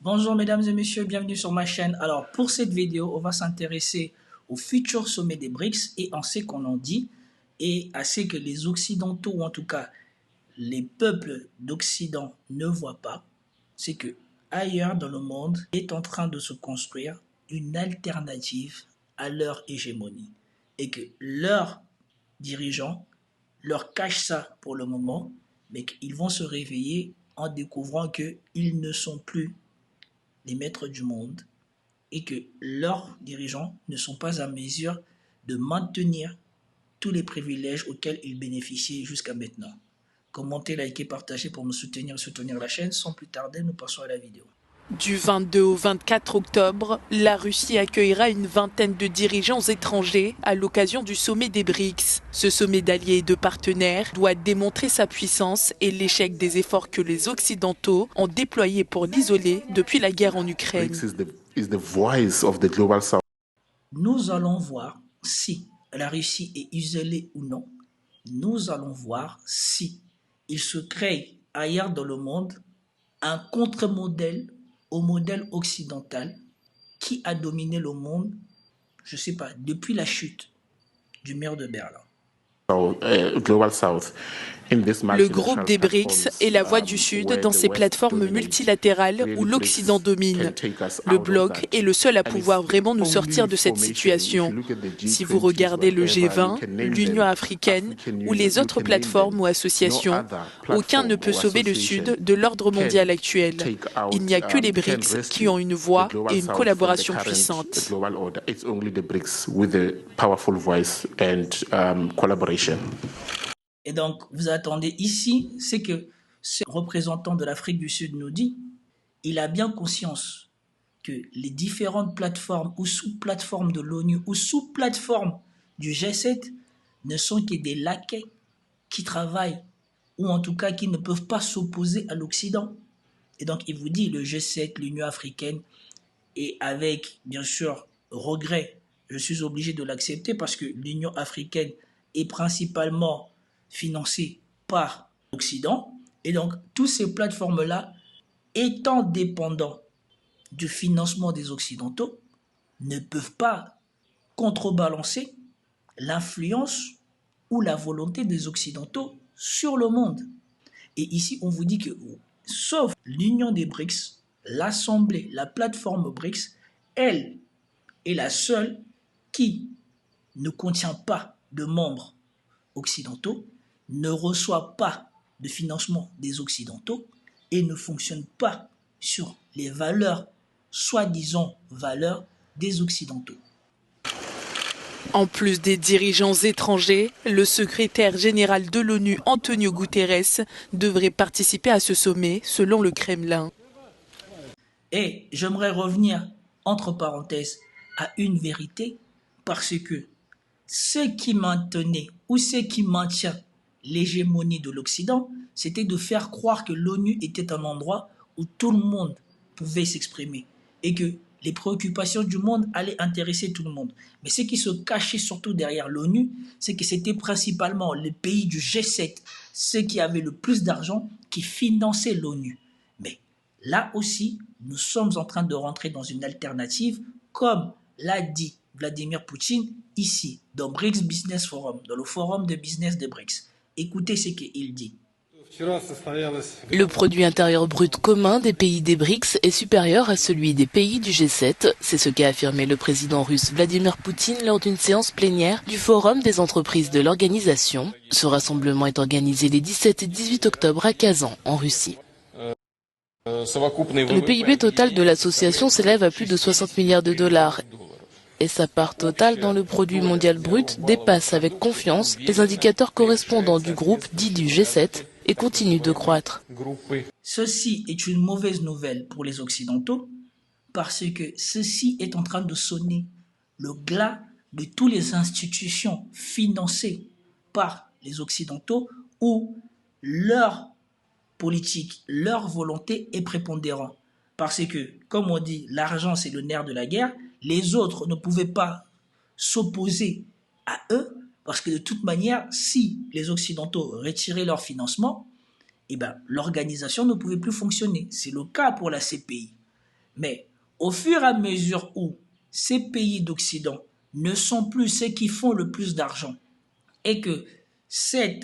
Bonjour mesdames et messieurs, bienvenue sur ma chaîne. Alors pour cette vidéo, on va s'intéresser au futur sommet des BRICS et en ce qu'on en dit et à ce que les Occidentaux, ou en tout cas les peuples d'Occident ne voient pas, c'est que ailleurs dans le monde est en train de se construire une alternative à leur hégémonie et que leurs dirigeants leur cachent ça pour le moment, mais qu'ils vont se réveiller en découvrant qu'ils ne sont plus les maîtres du monde et que leurs dirigeants ne sont pas à mesure de maintenir tous les privilèges auxquels ils bénéficiaient jusqu'à maintenant. Commentez, likez, partagez pour me soutenir et soutenir la chaîne. Sans plus tarder, nous passons à la vidéo. Du 22 au 24 octobre, la Russie accueillera une vingtaine de dirigeants étrangers à l'occasion du sommet des BRICS. Ce sommet d'alliés et de partenaires doit démontrer sa puissance et l'échec des efforts que les Occidentaux ont déployés pour l'isoler depuis la guerre en Ukraine. Nous allons voir si la Russie est isolée ou non. Nous allons voir si il se crée ailleurs dans le monde un contre-modèle au modèle occidental qui a dominé le monde, je ne sais pas, depuis la chute du mur de Berlin. Le groupe des BRICS est la voie du Sud dans ces plateformes multilatérales où l'Occident domine. Le bloc est le seul à pouvoir vraiment nous sortir de cette situation. Si vous regardez le G20, l'Union africaine ou les autres plateformes ou associations, aucun ne peut sauver le Sud de l'ordre mondial actuel. Il n'y a que les BRICS qui ont une voix et une collaboration puissante. Et donc, vous attendez ici, c'est que ce représentant de l'Afrique du Sud nous dit, il a bien conscience que les différentes plateformes ou sous-plateformes de l'ONU ou sous-plateformes du G7 ne sont que des laquais qui travaillent ou en tout cas qui ne peuvent pas s'opposer à l'Occident. Et donc, il vous dit, le G7, l'Union africaine, et avec, bien sûr, regret, je suis obligé de l'accepter parce que l'Union africaine est principalement financée par l'Occident. Et donc, toutes ces plateformes-là, étant dépendants du financement des Occidentaux, ne peuvent pas contrebalancer l'influence ou la volonté des Occidentaux sur le monde. Et ici, on vous dit que, sauf l'Union des BRICS, l'Assemblée, la plateforme BRICS, elle est la seule qui ne contient pas de membres occidentaux, ne reçoit pas de financement des Occidentaux et ne fonctionne pas sur les valeurs, soi-disant valeurs des Occidentaux. En plus des dirigeants étrangers, le secrétaire général de l'ONU, Antonio Guterres, devrait participer à ce sommet, selon le Kremlin. Et j'aimerais revenir, entre parenthèses, à une vérité, parce que ce qui maintenait ou ce qui maintient l'hégémonie de l'Occident, c'était de faire croire que l'ONU était un endroit où tout le monde pouvait s'exprimer et que les préoccupations du monde allaient intéresser tout le monde. Mais ce qui se cachait surtout derrière l'ONU, c'est que c'était principalement les pays du G7, ceux qui avaient le plus d'argent, qui finançaient l'ONU. Mais là aussi, nous sommes en train de rentrer dans une alternative, comme l'a dit Vladimir Poutine ici, dans BRICS Business Forum, dans le forum de business des BRICS. Écoutez ce qu'il dit. Le produit intérieur brut commun des pays des BRICS est supérieur à celui des pays du G7. C'est ce qu'a affirmé le président russe Vladimir Poutine lors d'une séance plénière du Forum des entreprises de l'organisation. Ce rassemblement est organisé les 17 et 18 octobre à Kazan, en Russie. Le PIB total de l'association s'élève à plus de 60 milliards de dollars. Et sa part totale dans le produit mondial brut dépasse avec confiance les indicateurs correspondants du groupe dit du G7 et continue de croître. Ceci est une mauvaise nouvelle pour les Occidentaux parce que ceci est en train de sonner le glas de toutes les institutions financées par les Occidentaux où leur politique, leur volonté est prépondérante. Parce que, comme on dit, l'argent c'est le nerf de la guerre, les autres ne pouvaient pas s'opposer à eux, parce que de toute manière, si les Occidentaux retiraient leur financement, eh ben, l'organisation ne pouvait plus fonctionner. C'est le cas pour la CPI. Mais au fur et à mesure où ces pays d'Occident ne sont plus ceux qui font le plus d'argent et que cette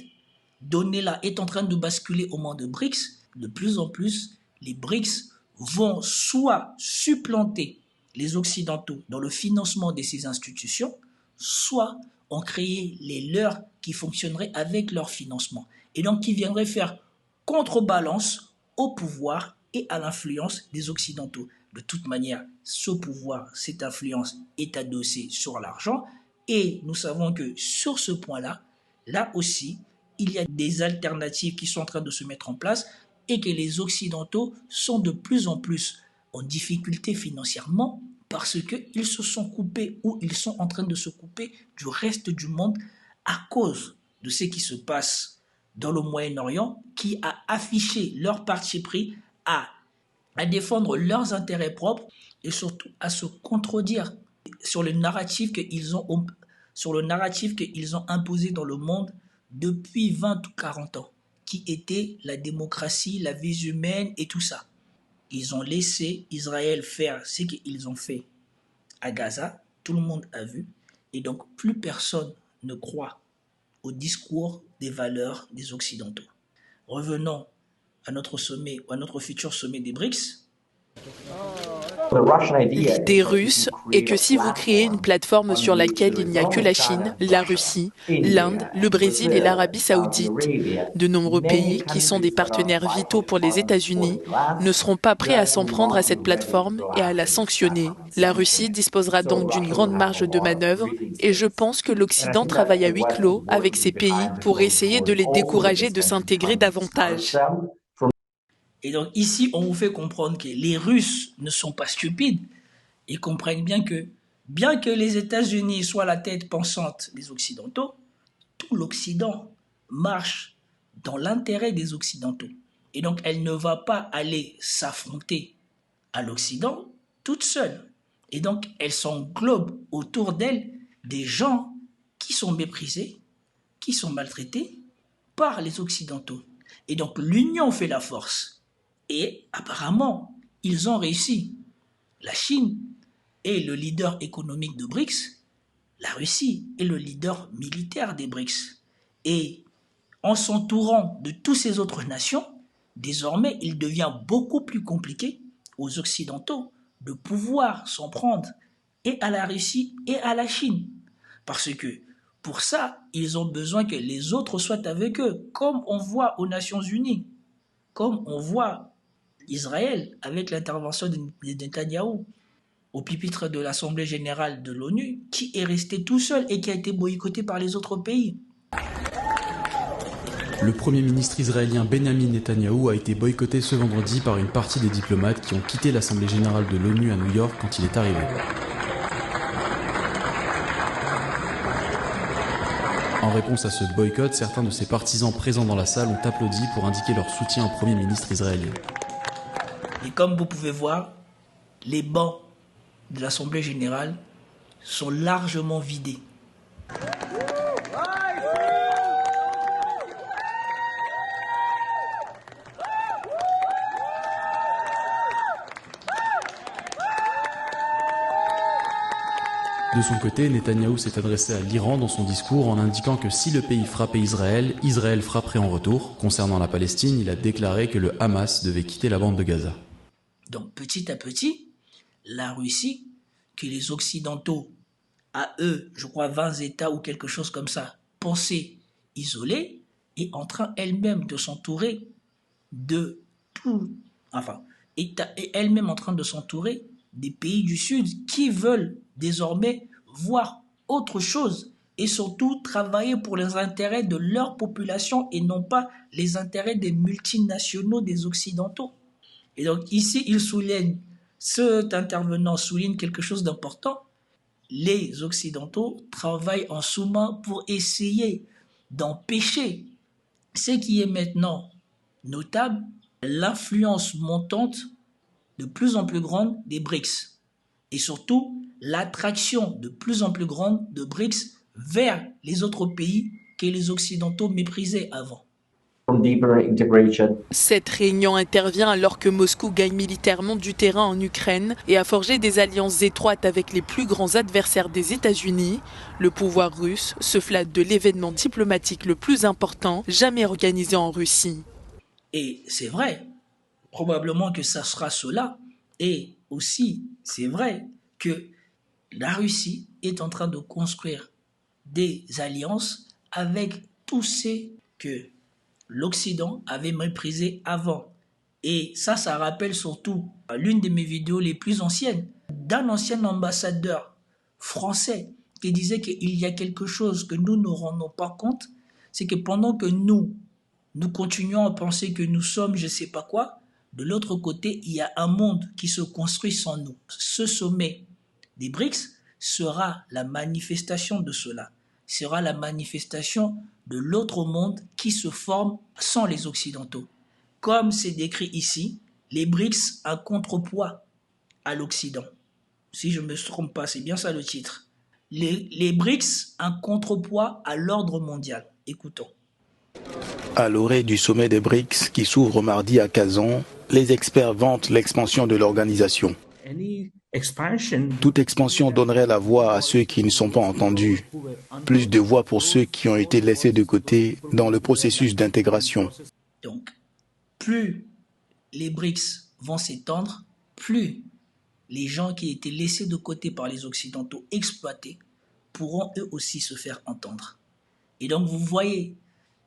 donnée-là est en train de basculer au monde de BRICS, de plus en plus, les BRICS vont soit supplanter les Occidentaux dans le financement de ces institutions, soit en créer les leurs qui fonctionneraient avec leur financement et donc qui viendraient faire contrebalance au pouvoir et à l'influence des Occidentaux. De toute manière, ce pouvoir, cette influence est adossée sur l'argent et nous savons que sur ce point-là, là aussi, il y a des alternatives qui sont en train de se mettre en place et que les Occidentaux sont de plus en plus en difficulté financièrement parce qu'ils se sont coupés ou ils sont en train de se couper du reste du monde à cause de ce qui se passe dans le Moyen-Orient qui a affiché leur parti pris à défendre leurs intérêts propres et surtout à se contredire sur le narratif qu'ils ont imposé dans le monde depuis 20 ou 40 ans, qui était la démocratie, la vie humaine et tout ça. Ils ont laissé Israël faire ce qu'ils ont fait à Gaza, tout le monde a vu, et donc plus personne ne croit au discours des valeurs des Occidentaux. Revenons à notre sommet, ou à notre futur sommet des BRICS. L'idée russe est que si vous créez une plateforme sur laquelle il n'y a que la Chine, la Russie, l'Inde, le Brésil et l'Arabie saoudite, de nombreux pays qui sont des partenaires vitaux pour les États-Unis ne seront pas prêts à s'en prendre à cette plateforme et à la sanctionner. La Russie disposera donc d'une grande marge de manœuvre et je pense que l'Occident travaille à huis clos avec ces pays pour essayer de les décourager de s'intégrer davantage. Et donc ici, on vous fait comprendre que les Russes ne sont pas stupides et comprennent bien que les États-Unis soient la tête pensante des Occidentaux, tout l'Occident marche dans l'intérêt des Occidentaux. Et donc elle ne va pas aller s'affronter à l'Occident toute seule. Et donc elle s'englobe autour d'elle des gens qui sont méprisés, qui sont maltraités par les Occidentaux. Et donc l'union fait la force. Et apparemment, ils ont réussi. La Chine est le leader économique de BRICS, la Russie est le leader militaire des BRICS. Et en s'entourant de toutes ces autres nations, désormais, il devient beaucoup plus compliqué aux Occidentaux de pouvoir s'en prendre et à la Russie et à la Chine. Parce que pour ça, ils ont besoin que les autres soient avec eux, comme on voit aux Nations Unies, comme on voit Israël avec l'intervention de Netanyahou au pupitre de l'Assemblée générale de l'ONU, qui est resté tout seul et qui a été boycotté par les autres pays. Le Premier ministre israélien Benjamin Netanyahou a été boycotté ce vendredi par une partie des diplomates qui ont quitté l'Assemblée générale de l'ONU à New York quand il est arrivé. En réponse à ce boycott, certains de ses partisans présents dans la salle ont applaudi pour indiquer leur soutien au Premier ministre israélien. Et comme vous pouvez voir, les bancs de l'Assemblée générale sont largement vidés. De son côté, Netanyahou s'est adressé à l'Iran dans son discours en indiquant que si le pays frappait Israël, Israël frapperait en retour. Concernant la Palestine, il a déclaré que le Hamas devait quitter la bande de Gaza. Donc petit à petit, la Russie, que les Occidentaux, à eux, je crois 20 États ou quelque chose comme ça, pensaient isolés, est en train elle-même de s'entourer de tout, est elle-même en train de s'entourer des pays du Sud qui veulent désormais voir autre chose et surtout travailler pour les intérêts de leur population et non pas les intérêts des multinationaux des Occidentaux. Et donc ici, cet intervenant souligne quelque chose d'important. Les Occidentaux travaillent en sous-main pour essayer d'empêcher ce qui est maintenant notable, l'influence montante de plus en plus grande des BRICS et surtout l'attraction de plus en plus grande de BRICS vers les autres pays que les Occidentaux méprisaient avant. Cette réunion intervient alors que Moscou gagne militairement du terrain en Ukraine et a forgé des alliances étroites avec les plus grands adversaires des États-Unis. Le pouvoir russe se flatte de l'événement diplomatique le plus important jamais organisé en Russie. Et c'est vrai, probablement que ça sera cela. Et aussi, c'est vrai que la Russie est en train de construire des alliances avec tous ceux que l'Occident avait méprisés avant. Et ça rappelle surtout l'une de mes vidéos les plus anciennes d'un ancien ambassadeur français qui disait qu'il y a quelque chose que nous ne rendons pas compte, c'est que pendant que nous continuons à penser que nous sommes je ne sais pas quoi, de l'autre côté, il y a un monde qui se construit sans nous. Ce sommet des BRICS sera la manifestation de cela, sera la manifestation de l'autre monde qui se forme sans les Occidentaux. Comme c'est décrit ici, les BRICS, un contrepoids à l'Occident. Si je ne me trompe pas, c'est bien ça le titre. Les BRICS, un contrepoids à l'ordre mondial. Écoutons. À l'orée du sommet des BRICS qui s'ouvre mardi à Kazan, les experts vantent l'expansion de l'organisation. Toute expansion donnerait la voix à ceux qui ne sont pas entendus, plus de voix pour ceux qui ont été laissés de côté dans le processus d'intégration. Donc, plus les BRICS vont s'étendre, plus les gens qui étaient laissés de côté par les Occidentaux, exploités, pourront eux aussi se faire entendre. Et donc, vous voyez,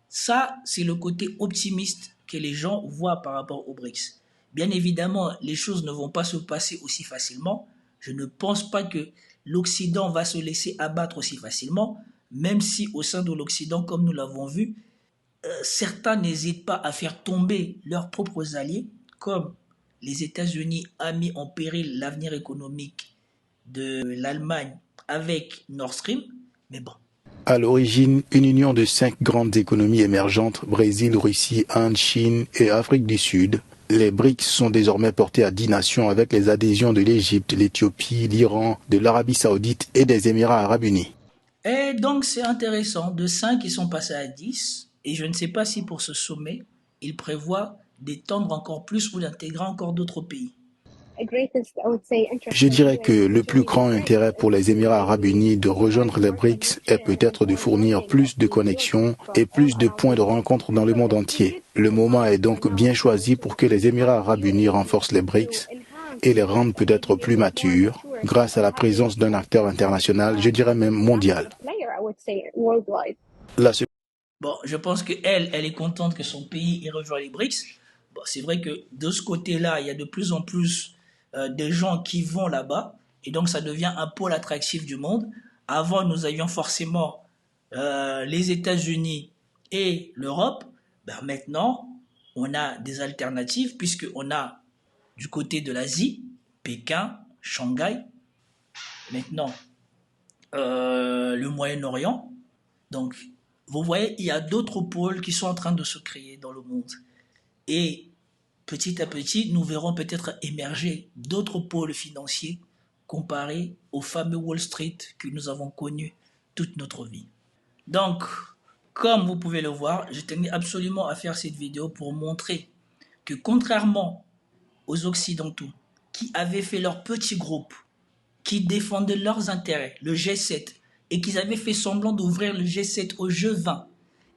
ça, c'est le côté optimiste que les gens voient par rapport aux BRICS. Bien évidemment, les choses ne vont pas se passer aussi facilement. Je ne pense pas que l'Occident va se laisser abattre aussi facilement, même si au sein de l'Occident, comme nous l'avons vu, certains n'hésitent pas à faire tomber leurs propres alliés, comme les États-Unis ont mis en péril l'avenir économique de l'Allemagne avec Nord Stream, mais bon. À l'origine, une union de 5 grandes économies émergentes, Brésil, Russie, Inde, Chine et Afrique du Sud. Les BRICS sont désormais portés à 10 nations avec les adhésions de l'Égypte, l'Éthiopie, l'Iran, de l'Arabie Saoudite et des Émirats Arabes Unis. Et donc c'est intéressant, de 5 ils sont passés à 10, et je ne sais pas si pour ce sommet, ils prévoient d'étendre encore plus ou d'intégrer encore d'autres pays. Je dirais que le plus grand intérêt pour les Émirats Arabes Unis de rejoindre les BRICS est peut-être de fournir plus de connexions et plus de points de rencontre dans le monde entier. Le moment est donc bien choisi pour que les Émirats Arabes Unis renforcent les BRICS et les rendent peut-être plus matures grâce à la présence d'un acteur international, je dirais même mondial. Bon, je pense qu'elle est contente que son pays ait rejoint les BRICS. Bon, c'est vrai que de ce côté-là, il y a de plus en plus des gens qui vont là-bas, et donc ça devient un pôle attractif du monde. Avant, nous avions forcément les États-Unis et l'Europe. Ben maintenant, on a des alternatives, puisqu'on a du côté de l'Asie, Pékin, Shanghai, maintenant le Moyen-Orient. Donc, vous voyez, il y a d'autres pôles qui sont en train de se créer dans le monde. Et petit à petit, nous verrons peut-être émerger d'autres pôles financiers comparés au fameux Wall Street que nous avons connu toute notre vie. Donc, comme vous pouvez le voir, je tenais absolument à faire cette vidéo pour montrer que contrairement aux Occidentaux qui avaient fait leur petit groupe, qui défendaient leurs intérêts, le G7, et qu'ils avaient fait semblant d'ouvrir le G7 au G20,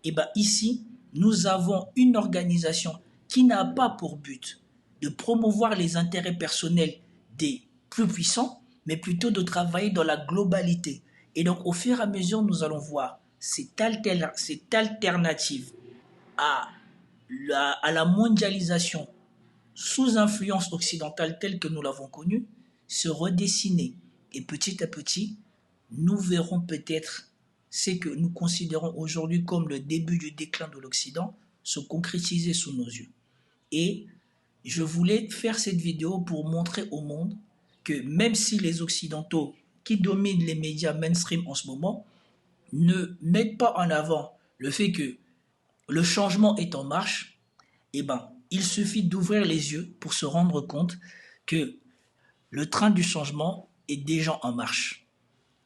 et bien ici, nous avons une organisation qui n'a pas pour but de promouvoir les intérêts personnels des plus puissants, mais plutôt de travailler dans la globalité. Et donc, au fur et à mesure, nous allons voir cette alternative à la mondialisation sous influence occidentale telle que nous l'avons connue se redessiner. Et petit à petit, nous verrons peut-être ce que nous considérons aujourd'hui comme le début du déclin de l'Occident se concrétiser sous nos yeux. Et je voulais faire cette vidéo pour montrer au monde que même si les Occidentaux qui dominent les médias mainstream en ce moment ne mettent pas en avant le fait que le changement est en marche, eh ben, il suffit d'ouvrir les yeux pour se rendre compte que le train du changement est déjà en marche.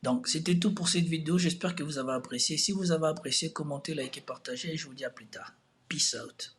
Donc, c'était tout pour cette vidéo. J'espère que vous avez apprécié. Si vous avez apprécié, commentez, likez, partagez et je vous dis à plus tard. Peace out.